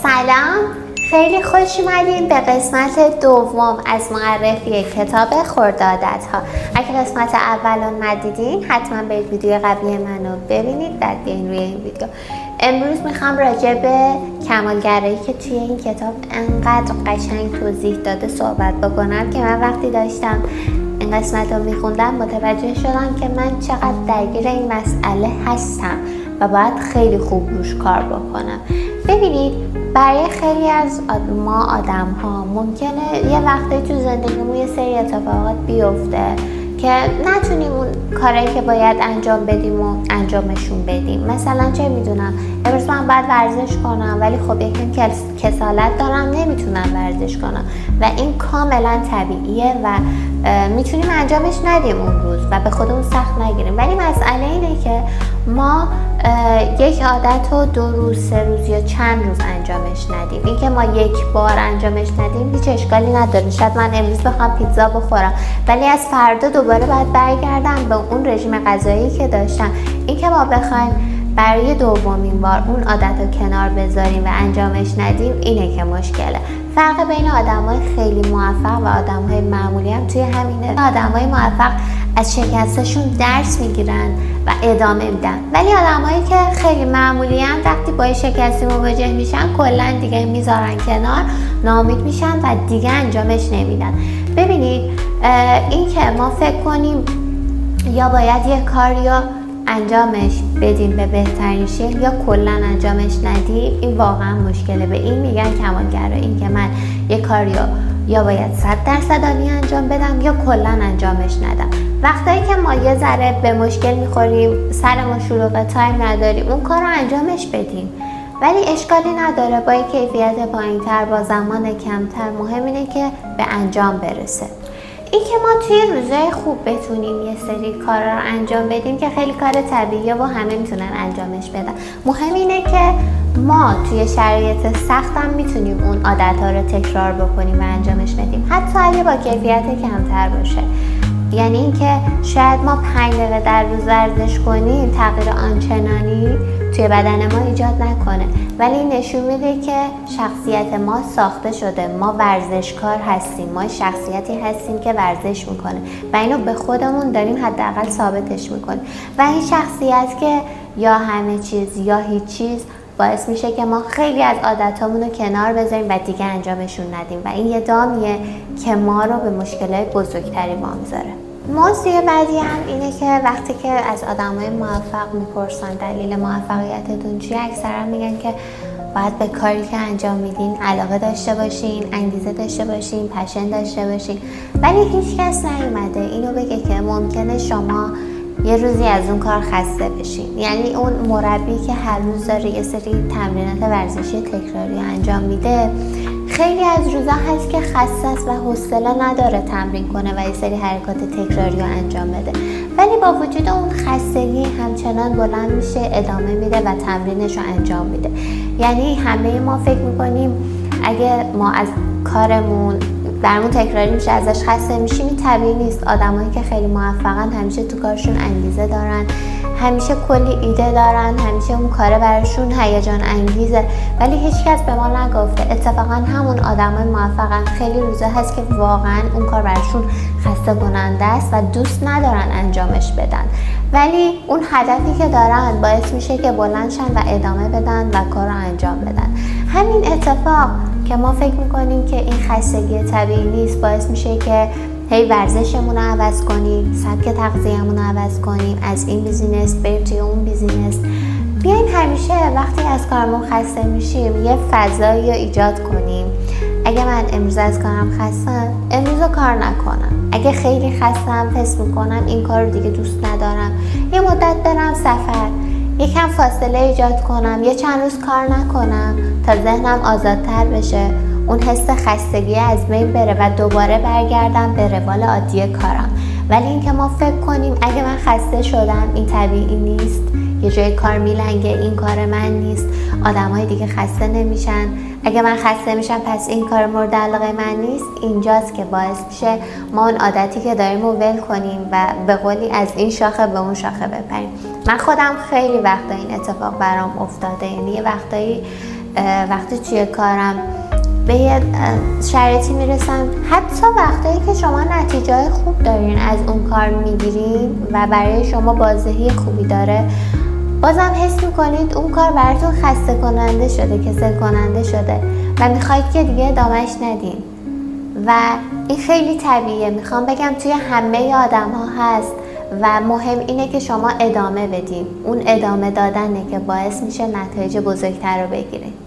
سلام، خیلی خوش اومدین به قسمت دوم از معرفی کتاب خرد عادت‌ها. اگه قسمت اول رو ندیدین حتما برید ویدیو قبلی منو ببینید بعد بیاین روی این ویدیو. امروز میخوام راجع به کمالگرایی که توی این کتاب انقدر قشنگ توضیح داده صحبت بکنم که من وقتی داشتم این قسمت رو میخوندم متوجه شدم که من چقدر درگیر این مسئله هستم و باید خیلی خوب روش کار بکنم. ببینید، برای خیلی از ما آدم ها ممکنه یه وقتی تو زندگیمون یه سری اتفاقات بیفته که نتونیم اون کارایی که باید انجام بدیم و انجامشون بدیم. مثلا چه میدونم، امروز من باید ورزش کنم ولی خب یکم کسالت دارم، نمیتونم ورزش کنم و این کاملا طبیعیه و میتونیم انجامش ندیم اون روز و به خودمون سخت نگیریم. ولی مسئله اینه که ما یک عادت رو 2 روز 3 روز یا چند روز انجامش ندیم. این که ما یک بار انجامش ندیم هیچ اشکالی نداره. شاید من امروز بخوام پیتزا بخورم ولی از فردا دوباره باید برگردم به اون رژیم غذایی که داشتم. این که ما بخوایم برای دومین بار اون عادت رو کنار بذاریم و انجامش ندیم اینه که مشکله. فرق بین آدمای خیلی موفق و آدمای معمولی هم توی همینه. آدمای موفق از شکستشون درس میگیرن و ادامه میدن، ولی آدمایی که خیلی معمولی هم وقتی با شکستی مواجه میشن کلا دیگه میذارن کنار، ناامید میشن و دیگه انجامش نمیدن. ببینید، این که ما فکر کنیم یا باید یه کاری رو انجامش بدیم به بهترین شکل یا کلا انجامش ندیم، این واقعا مشکله. به این میگن کمالگرایی. این که من یه کاری رو یا باید 100% انجام بدم یا کلا انجامش ندم. وقتایی که ما یه ذره به مشکل میخوریم، سرمون شلوغه، تایم نداریم، اون کار رو انجامش بدیم. ولی اشکالی نداره، با این کیفیت پایین‌تر با زمان کمتر، مهم اینه که به انجام برسه. این که ما توی روزای خوب بتونیم یه سری کارا رو انجام بدیم که خیلی کار طبیعیه و همه میتونن انجامش بدن. مهم اینه که ما توی شرایط سخت هم میتونیم اون عادت‌ها رو تکرار بکنیم و انجامش بدیم، حتی اگه با کیفیت کمتر باشه. یعنی اینکه شاید ما 5 دقیقه در روز ورزش کنیم تغییر آنچنانی توی بدن ما ایجاد نکنه، ولی این نشون میده که شخصیت ما ساخته شده. ما ورزشکار هستیم، ما شخصیتی هستیم که ورزش میکنه و اینو به خودمون داریم حداقل ثابتش میکنیم. و این شخصیت که یا همه چیز یا هیچ چیز باعث میشه که ما خیلی از عادتامون رو کنار بذاریم و دیگه انجامشون ندیم و این یه دامیه که ما رو به مشکلات بزرگتری وامیذاره. موضوع بعدی هم اینه که وقتی که از آدمای موفق میپرسن دلیل موفقیتتون چیه، اکثرا میگن که باید به کاری که انجام میدین علاقه داشته باشین، انگیزه داشته باشین، پشن داشته باشین. ولی هیچ کس نیومده اینو بگه که ممکنه شما یه روزی از اون کار خسته بشین. یعنی اون مربی که هر روز داره یه سری تمرینات ورزشی تکراری انجام میده، خیلی از روزا هست که خسته است و حوصله نداره تمرین کنه و یه سری حرکات تکراری رو انجام بده، ولی با وجود اون خستگی همچنان بلند میشه، ادامه میده و تمرینش رو انجام میده. یعنی همه ما فکر میکنیم اگه ما از کارمون برامون تکراری میشه ازش خسته میشیم. این طبیعی نیست. آدمایی که خیلی موفقن همیشه تو کارشون انگیزه دارن، همیشه کلی ایده دارن، همیشه اون کاره براشون هیجان انگیزه، ولی هیچکس به ما نگفته. اتفاقا همون آدمای موفقن خیلی روزا هست که واقعا اون کار براشون خسته کننده است و دوست ندارن انجامش بدن، ولی اون هدفی که دارن باعث میشه که بلند شن و ادامه بدن و کار رو انجام بدن. همین اتفاق که ما فکر میکنیم که این خستگی طبیعی نیست، باعث میشه که هی ورزشمون رو عوض کنیم، سبک تغذیه‌مون رو عوض کنیم، از این بیزینس بریم توی اون بیزینس. بیاین همیشه وقتی از کارمون خسته میشیم یه فضایی رو ایجاد کنیم. اگه من امروز از کارم خستم، امروز رو کار نکنم. اگه خیلی خستم، حس میکنم این کار رو دیگه دوست ندارم، یه مدت برم سفر، یکم فاصله ایجاد کنم، یه چند روز کار نکنم تا ذهنم آزادتر بشه، اون حس خستگی از بین بره و دوباره برگردم به روال عادی کارم. ولی اینکه ما فکر کنیم اگه من خسته شدم این طبیعی نیست، یه جای کار میلنگه، این کار من نیست، آدمای دیگه خسته نمیشن، اگه من خسته میشم پس این کار مورد علاقه من نیست، اینجاست که باعث میشه ما اون عادتی که داریم رو ول کنیم و به قولی از این شاخه به اون شاخه بپریم. من خودم خیلی وقتا این اتفاق برام افتاده، یعنی یه وقتایی وقتی توی کارم به یه شرایطی میرسم، حتی وقتایی که شما نتیجه خوب دارین از اون کار میگیرین و برای شما بازدهی خوبی داره، بازم حس میکنید اون کار براتون خسته کننده شده، کسل کننده شده و میخواید که دیگه ادامهش ندین و این خیلی طبیعیه. میخوام بگم توی همه آدم ها هست و مهم اینه که شما ادامه بدین. اون ادامه دادنه که باعث میشه نتایج بزرگتر رو بگیرید.